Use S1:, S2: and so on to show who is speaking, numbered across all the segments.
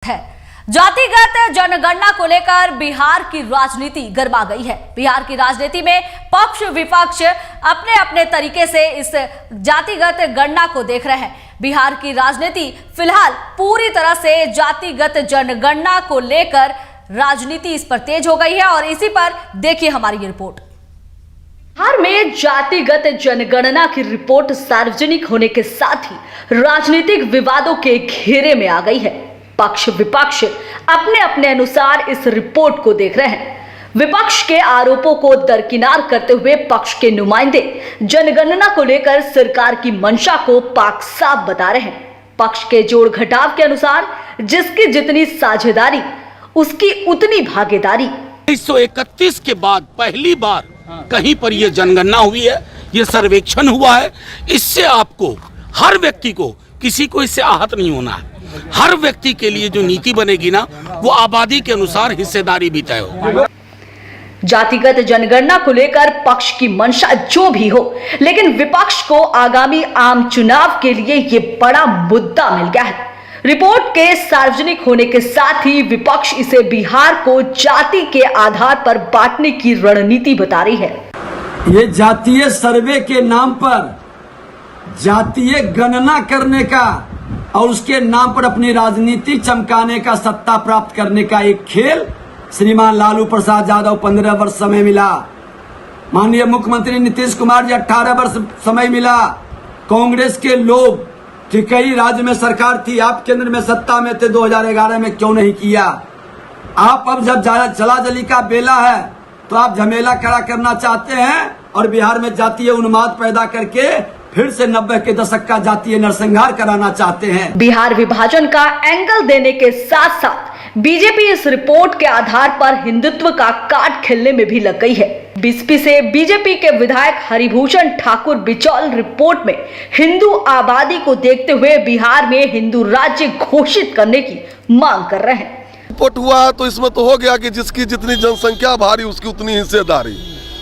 S1: है। जातिगत जनगणना को लेकर बिहार की राजनीति गरमा गई है। बिहार की राजनीति में पक्ष विपक्ष अपने अपने तरीके से इस जातिगत गणना को देख रहे हैं। बिहार की राजनीति फिलहाल पूरी तरह से जातिगत जनगणना को लेकर राजनीति इस पर तेज हो गई है और इसी पर देखिए हमारी ये रिपोर्ट। बिहार में जातिगत जनगणना की रिपोर्ट सार्वजनिक होने के साथ ही राजनीतिक विवादों के घेरे में आ गई है। पक्ष विपक्ष अपने अपने अनुसार इस रिपोर्ट को देख रहे हैं। विपक्ष के आरोपों को दरकिनार करते हुए पक्ष के नुमाइंदे जनगणना को लेकर सरकार की मंशा को पाक साफ बता रहे हैं। पक्ष के जोड़ घटाव के अनुसार जिसकी जितनी साझेदारी उसकी उतनी भागीदारी।
S2: 1931 के बाद पहली बार कहीं पर यह जनगणना हुई है, यह सर्वेक्षण हुआ है। इससे आपको हर व्यक्ति को, किसी को इससे आहत नहीं होना है। हर व्यक्ति के लिए जो नीति बनेगी ना, वो आबादी के अनुसार हिस्सेदारी भी तय हो।
S1: जातिगत जनगणना को लेकर पक्ष की मंशा जो भी हो, लेकिन विपक्ष को आगामी आम चुनाव के लिए ये बड़ा मुद्दा मिल गया है। रिपोर्ट के सार्वजनिक होने के साथ ही विपक्ष इसे बिहार को जाति के आधार पर बांटने की रणनीति बता रही है।
S3: ये जातीय सर्वे के नाम पर जातीय गणना करने का और उसके नाम पर अपनी राजनीति चमकाने का, सत्ता प्राप्त करने का एक खेल श्रीमान लालू प्रसाद यादव 15 वर्ष समय मिला। माननीय मुख्यमंत्री नीतीश कुमार जी 18 वर्ष समय मिला। कांग्रेस के लोग कि कई राज्य में सरकार थी, आप केंद्र में सत्ता में थे, 2011 में क्यों नहीं किया? आप अब जब चला जली का बेला है तो आप झमेला खड़ा करना चाहते हैं और बिहार में जातीय उन्माद पैदा करके फिर से 90 के दशक का जातीय नरसंहार कराना चाहते हैं।
S1: बिहार विभाजन का एंगल देने के साथ साथ बीजेपी इस रिपोर्ट के आधार पर हिंदुत्व का कार्ड खेलने में भी लग गई है। बीएसपी से बीजेपी के विधायक हरिभूषण ठाकुर बिचौल रिपोर्ट में हिंदू आबादी को देखते हुए बिहार में हिंदू राज्य घोषित करने की मांग कर रहे हैं।
S4: रिपोर्ट हुआ है तो इसमें तो हो गया कि जिसकी जितनी जनसंख्या भारी उसकी उतनी हिस्सेदारी।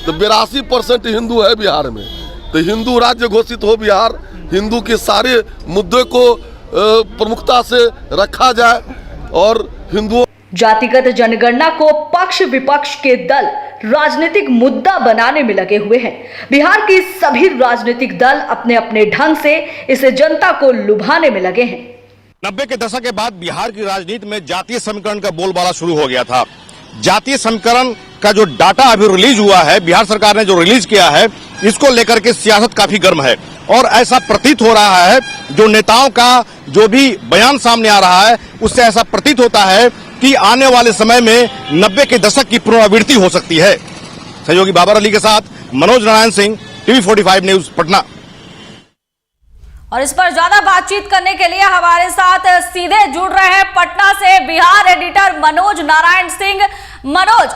S4: तो 82% हिंदू है बिहार में, तो हिंदू राज्य घोषित हो बिहार। हिंदू के सारे मुद्दे को प्रमुखता से रखा जाए और हिंदुओं
S1: जातिगत जनगणना को पक्ष विपक्ष के दल राजनीतिक मुद्दा बनाने में लगे हुए हैं। बिहार की सभी राजनीतिक दल अपने अपने ढंग से इसे जनता को लुभाने में लगे हैं।
S5: 90 के दशक के बाद बिहार की राजनीति में जातीय समीकरण का बोलबाला शुरू हो गया था। जातीय समीकरण का जो डाटा अभी रिलीज हुआ है, बिहार सरकार ने जो रिलीज किया है, इसको लेकर के सियासत काफी गर्म है और ऐसा प्रतीत हो रहा है, जो नेताओं का जो भी बयान सामने आ रहा है उससे ऐसा प्रतीत होता है कि आने वाले समय में 90 के दशक की पुनरावृत्ति हो सकती है। सहयोगी बाबर अली के साथ मनोज नारायण सिंह, टीवी 45 न्यूज, पटना।
S1: और इस पर ज्यादा बातचीत करने के लिए हमारे साथ सीधे जुड़ रहे हैं पटना से बिहार एडिटर मनोज नारायण सिंह। मनोज,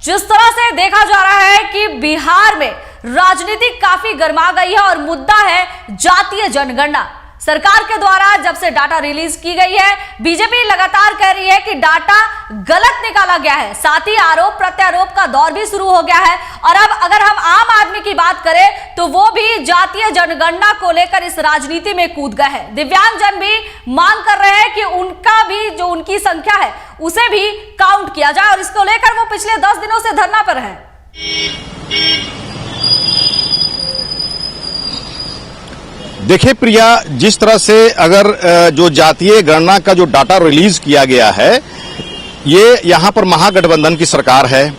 S1: जिस तरह से देखा जा रहा है कि बिहार में राजनीति काफी गर्मा गई है और मुद्दा है जातीय जनगणना। सरकार के द्वारा जब से डाटा रिलीज की गई है, बीजेपी लगातार कह रही है कि डाटा गलत निकाला गया है। साथ ही आरोप प्रत्यारोप का दौर भी शुरू हो गया है और अब अगर हम आम आदमी की बात करें तो वो भी जातीय जनगणना को लेकर इस राजनीति में कूद गए हैं। दिव्यांगजन भी मांग कर रहे हैं कि उनका भी जो उनकी संख्या है उसे भी काउंट किया जाए और इसको लेकर वो पिछले 10 दिनों से धरना पर है।
S5: देखिए प्रिया, जिस तरह से अगर जो जातीय गणना का जो डाटा रिलीज किया गया है, ये यहाँ पर महागठबंधन की सरकार है।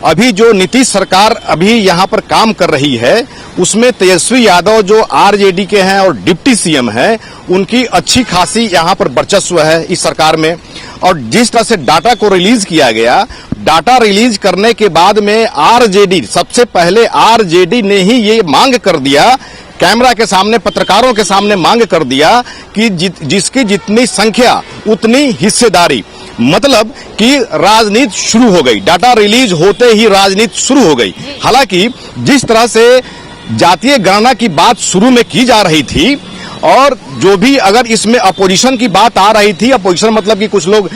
S5: अभी जो नीतीश सरकार अभी यहाँ पर काम कर रही है उसमें तेजस्वी यादव जो आरजेडी के हैं और डिप्टी सीएम हैं, उनकी अच्छी खासी यहाँ पर वर्चस्व है इस सरकार में। और जिस तरह से डाटा को रिलीज किया गया, डाटा रिलीज करने के बाद में आरजेडी, सबसे पहले आरजेडी ने ही ये मांग कर दिया, कैमरा के सामने, पत्रकारों के सामने मांग कर दिया कि जिसकी जितनी संख्या उतनी हिस्सेदारी। मतलब कि राजनीति शुरू हो गई, डाटा रिलीज होते ही राजनीति शुरू हो गई। हालांकि जिस तरह से जातीय गणना की बात शुरू में की जा रही थी और जो भी अगर इसमें अपोजिशन की बात आ रही थी, अपोजिशन मतलब कि कुछ लोग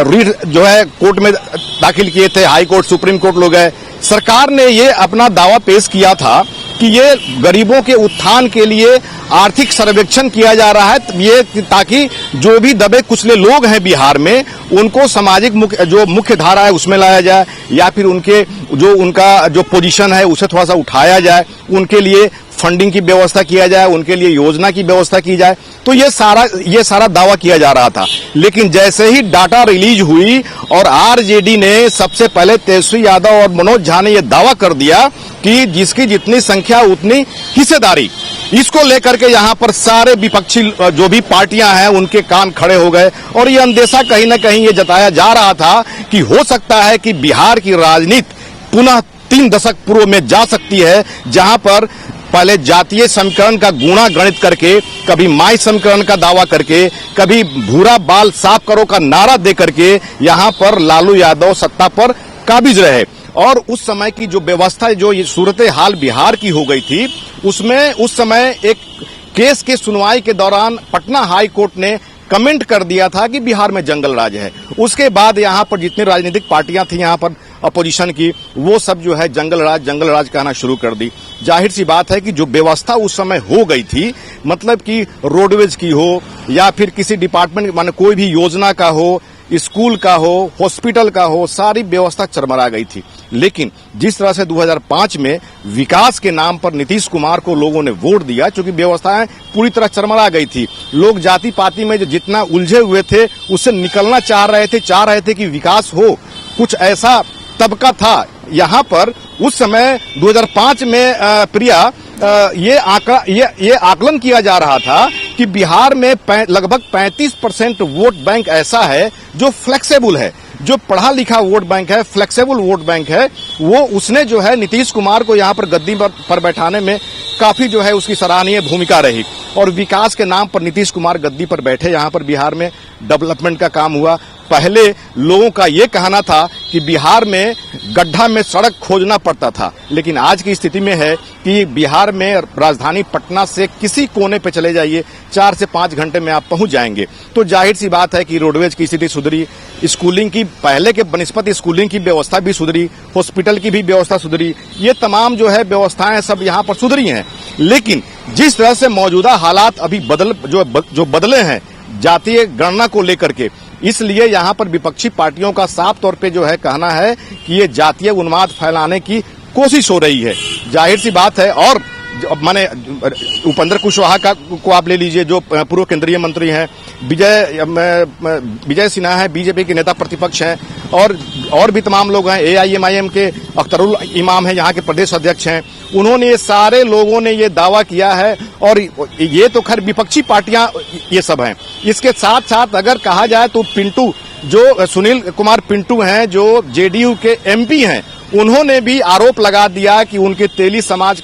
S5: रीट जो है कोर्ट में दाखिल किए थे, हाई कोर्ट, सुप्रीम कोर्ट लोग गए। सरकार ने ये अपना दावा पेश किया था कि ये गरीबों के उत्थान के लिए आर्थिक सर्वेक्षण किया जा रहा है, ये ताकि जो भी दबे कुचले लोग हैं बिहार में उनको सामाजिक मुख्य धारा है उसमें लाया जाए, या फिर उनका जो पोजीशन है उसे थोड़ा सा उठाया जाए, उनके लिए फंडिंग की व्यवस्था किया जाए, उनके लिए योजना की व्यवस्था की जाए। तो ये सारा दावा किया जा रहा था। लेकिन जैसे ही डाटा रिलीज हुई और आरजेडी ने सबसे पहले तेजस्वी यादव और मनोज झा ने यह दावा कर दिया कि जिसकी जितनी संख्या उतनी हिस्सेदारी, इसको लेकर के यहाँ पर सारे विपक्षी जो भी पार्टियां हैं उनके कान खड़े हो गए। और ये अंदेशा कहीं ना कहीं ये जताया जा रहा था कि हो सकता है कि बिहार की राजनीति पुनः 3 दशक पूर्व में जा सकती है, जहां पर पहले जातीय समीकरण का गुणा गणित करके, कभी माई समीकरण का दावा करके, कभी भूरा बाल साफ करो का नारा दे करके यहां पर लालू यादव सत्ता पर काबिज रहे। और उस समय की जो व्यवस्था, जो ये सूरत हाल बिहार की हो गई थी, उसमें उस समय एक केस के सुनवाई के दौरान पटना हाई कोर्ट ने कमेंट कर दिया था कि बिहार में जंगल राज है। उसके बाद यहां पर जितनी राजनीतिक पार्टियां थी यहां पर अपोजिशन की, वो सब जो है जंगल राज कहना शुरू कर दी। जाहिर सी बात है कि जो व्यवस्था उस समय हो गई थी, मतलब कि रोडवेज की हो या फिर किसी डिपार्टमेंट माने कोई भी योजना का हो, स्कूल का हो, हॉस्पिटल का हो, सारी व्यवस्था चरमरा गई थी। लेकिन जिस तरह से 2005 में विकास के नाम पर नीतीश कुमार को लोगों ने वोट दिया, चूंकि व्यवस्थाएं पूरी तरह चरमरा गई थी, लोग जाति पाति में जो जितना उलझे हुए थे उससे निकलना चाह रहे थे कि विकास हो। कुछ ऐसा तबका था यहाँ पर उस समय 2005 में प्रिया ये आकलन किया जा रहा था कि बिहार में लगभग 35% वोट बैंक ऐसा है जो फ्लेक्सिबल है, जो पढ़ा लिखा वोट बैंक है, फ्लेक्सिबल वोट बैंक है। वो उसने जो है नीतीश कुमार को यहाँ पर गद्दी पर बैठाने में काफी जो है उसकी सराहनीय भूमिका रही। और विकास के नाम पर नीतीश कुमार गद्दी पर बैठे, यहाँ पर बिहार में डेवलपमेंट का काम हुआ। पहले लोगों का ये कहना था कि बिहार में गड्ढा में सड़क खोजना पड़ता था, लेकिन आज की स्थिति में है कि बिहार में राजधानी पटना से किसी कोने पे चले जाइए, 4 से 5 घंटे में आप पहुंच जाएंगे। तो जाहिर सी बात है कि रोडवेज की स्थिति सुधरी, स्कूलिंग की पहले के बनिस्पत स्कूलिंग की व्यवस्था भी सुधरी, हॉस्पिटल की भी व्यवस्था सुधरी, ये तमाम जो है व्यवस्थाएं सब यहाँ पर सुधरी हैं। लेकिन जिस तरह से मौजूदा हालात अभी बदले हैं जातीय गणना को लेकर के, इसलिए यहाँ पर विपक्षी पार्टियों का साफ तौर पे जो है कहना है कि ये जातीय उन्माद फैलाने की कोशिश हो रही है। जाहिर सी बात है। और माने उपेंद्र कुशवाहा को आप ले लीजिए, जो पूर्व केंद्रीय मंत्री हैं, विजय सिन्हा है, बीजेपी के नेता प्रतिपक्ष हैं, और भी तमाम लोग हैं, AIMIM के अख्तरुल इमाम हैं, यहाँ के प्रदेश अध्यक्ष हैं। उन्होंने, ये सारे लोगों ने ये दावा किया है। और ये तो खैर विपक्षी पार्टियां ये सब हैं। इसके साथ साथ अगर कहा जाए तो पिंटू, जो सुनील कुमार पिंटू हैं, जो JDU के MP हैं, उन्होंने भी आरोप लगा दिया कि उनके तेली समाज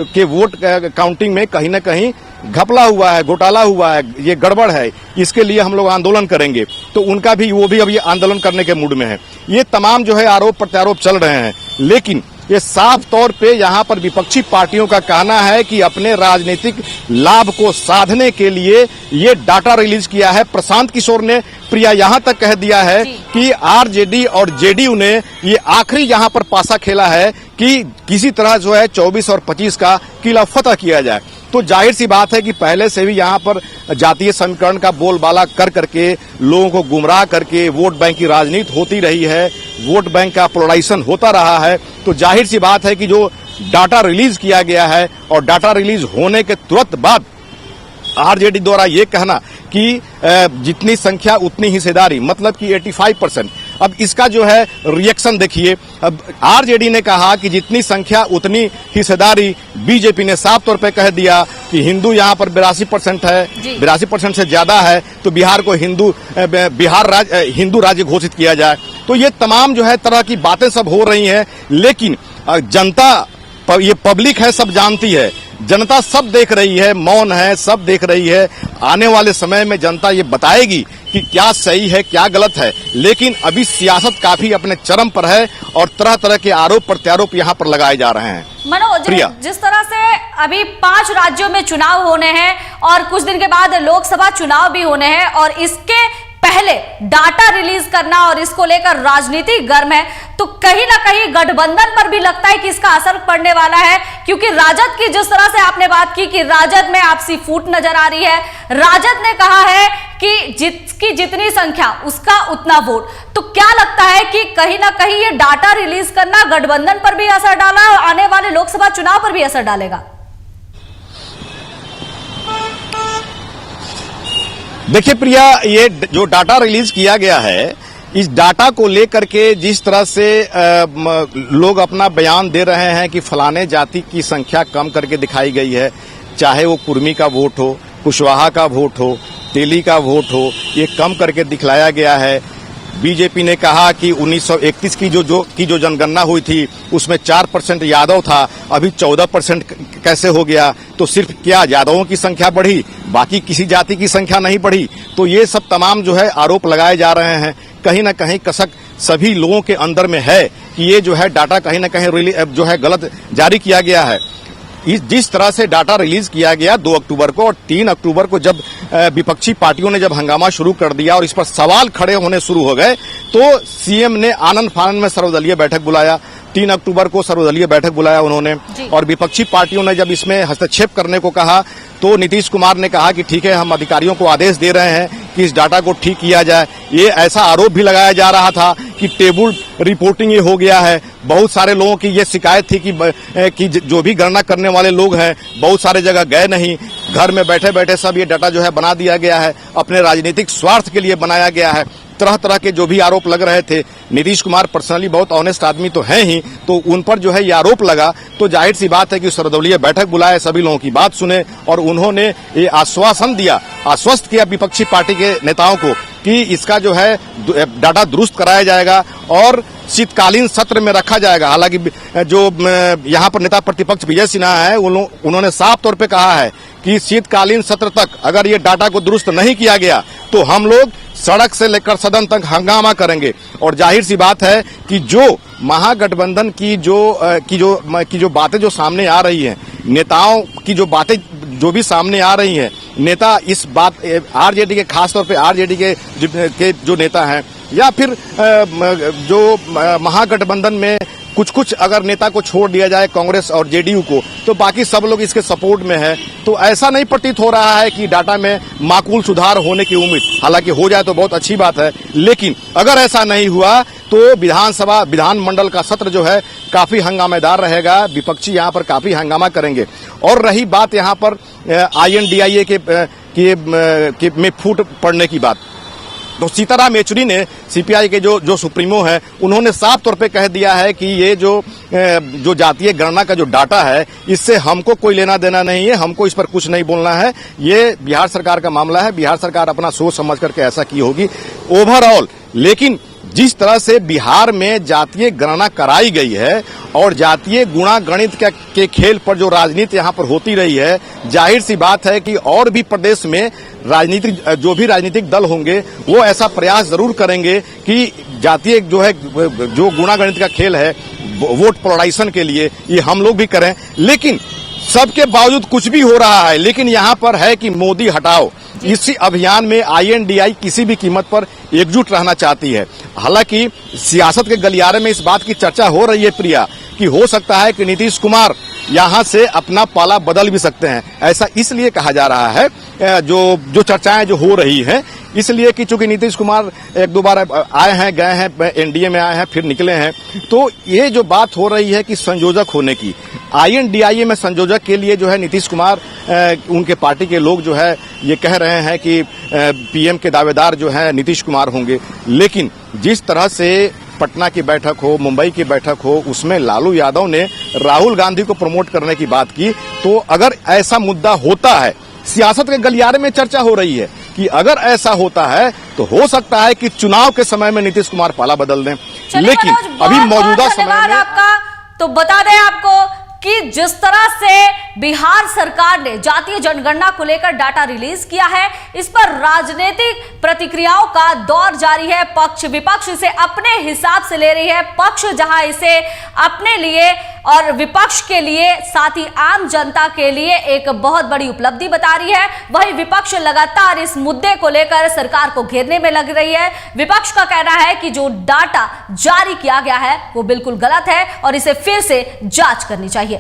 S5: के वोट काउंटिंग में कहीं न कहीं घपला हुआ है, घोटाला हुआ है, ये गड़बड़ है, इसके लिए हम लोग आंदोलन करेंगे। तो उनका भी, वो भी अभी आंदोलन करने के मूड में है। ये तमाम जो है आरोप प्रत्यारोप चल रहे हैं। लेकिन ये साफ तौर पे यहाँ पर विपक्षी पार्टियों का कहना है कि अपने राजनीतिक लाभ को साधने के लिए ये डाटा रिलीज किया है। प्रशांत किशोर ने प्रिया यहाँ तक कह दिया है कि आरजेडी और JDU ने ये आखिरी यहाँ पर पासा खेला है कि किसी तरह जो है 24 और 25 का किला फतह किया जाए। तो जाहिर सी बात है कि पहले से भी यहाँ पर जातीय समीकरण का बोलबाला कर करके लोगों को गुमराह करके वोट बैंक की राजनीति होती रही है, वोट बैंक का पोलराइजेशन होता रहा है। तो जाहिर सी बात है कि जो डाटा रिलीज किया गया है और डाटा रिलीज होने के तुरंत बाद आरजेडी द्वारा ये कहना कि जितनी संख्या उतनी हिस्सेदारी, मतलब कि 85%। अब इसका जो है रिएक्शन देखिए। अब आरजेडी ने कहा कि जितनी संख्या उतनी हिस्सेदारी, बीजेपी ने साफ तौर पे कह दिया कि हिंदू यहाँ पर 82% है, 82% से ज्यादा है, तो बिहार को हिंदू राज्य घोषित किया जाए। तो ये तमाम जो है तरह की बातें सब हो रही हैं। लेकिन जनता, ये पब्लिक है, सब जानती है, जनता सब देख रही है, मौन है, सब देख रही है। आने वाले समय में जनता ये बताएगी कि क्या सही है, क्या गलत है। लेकिन अभी सियासत काफी अपने चरम पर है और तरह तरह के आरोप प्रत्यारोप यहाँ पर लगाए जा रहे हैं।
S1: मनोज, जिस तरह से अभी 5 राज्यों में चुनाव होने हैं और कुछ दिन के बाद लोकसभा चुनाव भी होने हैं, और इसके पहले डाटा रिलीज करना और इसको लेकर राजनीति गर्म है, तो कहीं ना कहीं गठबंधन पर भी लगता है कि इसका असर पड़ने वाला है, क्योंकि राजद की जिस तरह से आपने बात की कि राजद में आपसी फूट नजर आ रही है, राजद ने कहा है कि जिसकी जितनी संख्या उसका उतना वोट। तो क्या लगता है कि कहीं ना कहीं ये डाटा रिलीज करना गठबंधन पर भी असर डाला और आने वाले लोकसभा चुनाव पर भी असर डालेगा?
S5: देखिए प्रिया, ये जो डाटा रिलीज किया गया है, इस डाटा को लेकर के जिस तरह से लोग अपना बयान दे रहे हैं कि फलाने जाति की संख्या कम करके दिखाई गई है, चाहे वो कुर्मी का वोट हो, कुशवाहा का वोट हो, तेली का वोट हो, ये कम करके दिखलाया गया है। बीजेपी ने कहा कि 1931 की जो जनगणना हुई थी उसमें 4% यादव था, अभी 14% कैसे हो गया? तो सिर्फ क्या यादवों की संख्या बढ़ी, बाकी किसी जाति की संख्या नहीं बढ़ी? तो ये सब तमाम जो है आरोप लगाए जा रहे हैं। कहीं ना कहीं कसक सभी लोगों के अंदर में है कि ये जो है डाटा कहीं ना कहीं जो है गलत जारी किया गया है। जिस तरह से डाटा रिलीज किया गया 2 अक्टूबर को और 3 अक्टूबर को जब विपक्षी पार्टियों ने जब हंगामा शुरू कर दिया और इस पर सवाल खड़े होने शुरू हो गए, तो सीएम ने आनंद फानंद में सर्वदलीय बैठक बुलाया। 3 अक्टूबर को सर्वदलीय बैठक बुलाया उन्होंने, और विपक्षी पार्टियों ने जब इसमें हस्तक्षेप करने को कहा तो नीतीश कुमार ने कहा कि ठीक है, हम अधिकारियों को आदेश दे रहे हैं कि इस डाटा को ठीक किया जाए। ये ऐसा आरोप भी लगाया जा रहा था कि टेबल रिपोर्टिंग ये हो गया है। बहुत सारे लोगों की ये शिकायत थी कि जो भी गणना करने वाले लोग हैं बहुत सारे जगह गए नहीं, घर में बैठे बैठे सब ये डाटा जो है बना दिया गया है, अपने राजनीतिक स्वार्थ के लिए बनाया गया है। तरह तरह के जो भी आरोप लग रहे थे, नीतीश कुमार पर्सनली बहुत ऑनेस्ट आदमी तो हैं ही, तो उन पर जो है ये आरोप लगा। तो जाहिर सी बात है कि सर्वदलीय बैठक बुलाए, सभी लोगों की बात सुने और उन्होंने ये आश्वासन दिया, आश्वस्त किया विपक्षी पार्टी के नेताओं को कि इसका जो है डाटा दुरुस्त कराया जाएगा और शीतकालीन सत्र में रखा जाएगा। हालांकि जो यहाँ पर नेता प्रतिपक्ष विजय सिन्हा है, उन्होंने साफ तौर पे कहा है कि शीतकालीन सत्र तक अगर ये डाटा को दुरुस्त नहीं किया गया तो हम लोग सड़क से लेकर सदन तक हंगामा करेंगे। और जाहिर सी बात है कि जो महागठबंधन की जो बातें जो सामने आ रही हैं, नेताओं की जो बातें जो भी सामने आ रही हैं, नेता इस बात आरजेडी के, खासतौर पे आरजेडी के जो नेता हैं या फिर जो महागठबंधन में कुछ अगर नेता को छोड़ दिया जाए कांग्रेस और जेडीयू को, तो बाकी सब लोग इसके सपोर्ट में है। तो ऐसा नहीं प्रतीत हो रहा है कि डाटा में माकूल सुधार होने की उम्मीद, हालांकि हो जाए तो बहुत अच्छी बात है, लेकिन अगर ऐसा नहीं हुआ तो विधानमंडल का सत्र जो है काफी हंगामेदार रहेगा। विपक्षी यहाँ पर काफी हंगामा करेंगे। और रही बात यहाँ पर INDIA में फूट पड़ने की बात, तो सीताराम येचुरी ने सीपीआई के जो सुप्रीमो हैं, उन्होंने साफ तौर पे कह दिया है कि ये जो जातीय गणना का जो डाटा है, इससे हमको कोई लेना देना नहीं है, हमको इस पर कुछ नहीं बोलना है। ये बिहार सरकार का मामला है, बिहार सरकार अपना सोच समझ करके ऐसा की होगी ओवरऑल। लेकिन जिस तरह से बिहार में जातीय गणना कराई गई है और जातीय गुणा गणित के खेल पर जो राजनीति यहाँ पर होती रही है, जाहिर सी बात है कि और भी प्रदेश में जो भी राजनीतिक दल होंगे वो ऐसा प्रयास जरूर करेंगे कि जातीय जो गुणा गणित का खेल है, वोट पोलराइजेशन के लिए, ये हम लोग भी करें। लेकिन सबके बावजूद कुछ भी हो रहा है, लेकिन यहाँ पर है कि मोदी हटाओ, इसी अभियान में INDI किसी भी कीमत पर एकजुट रहना चाहती है। हालांकि सियासत के गलियारे में इस बात की चर्चा हो रही है प्रिया कि हो सकता है कि नीतीश कुमार यहां से अपना पाला बदल भी सकते हैं। ऐसा इसलिए कहा जा रहा है, जो चर्चाएं जो हो रही हैं, इसलिए कि चूंकि नीतीश कुमार 1-2 बार आए हैं, गए हैं, NDA में आए हैं, फिर निकले हैं, तो ये जो बात हो रही है कि संयोजक होने की, INDIA में संयोजक के लिए जो है नीतीश कुमार, उनके पार्टी के लोग जो है ये कह रहे हैं कि PM के दावेदार जो है नीतीश कुमार होंगे। लेकिन जिस तरह से पटना की बैठक हो, मुंबई की बैठक हो, उसमें लालू यादव ने राहुल गांधी को प्रमोट करने की बात की, तो अगर ऐसा मुद्दा होता है, सियासत के गलियारे में चर्चा हो रही है कि अगर ऐसा होता है तो हो सकता है कि चुनाव के समय में नीतीश कुमार पाला बदल दें। लेकिन अभी मौजूदा समय में
S1: आपका तो बता दें आपको कि जिस तरह से बिहार सरकार ने जातीय जनगणना को लेकर डाटा रिलीज किया है, इस पर राजनीतिक प्रतिक्रियाओं का दौर जारी है। पक्ष विपक्ष इसे अपने हिसाब से ले रही है। पक्ष जहां इसे अपने लिए और विपक्ष के लिए, साथ ही आम जनता के लिए एक बहुत बड़ी उपलब्धि बता रही है, वहीं विपक्ष लगातार इस मुद्दे को लेकर सरकार को घेरने में लग रही है। विपक्ष का कहना है कि जो डाटा जारी किया गया है वो बिल्कुल गलत है और इसे फिर से जांच करनी चाहिए।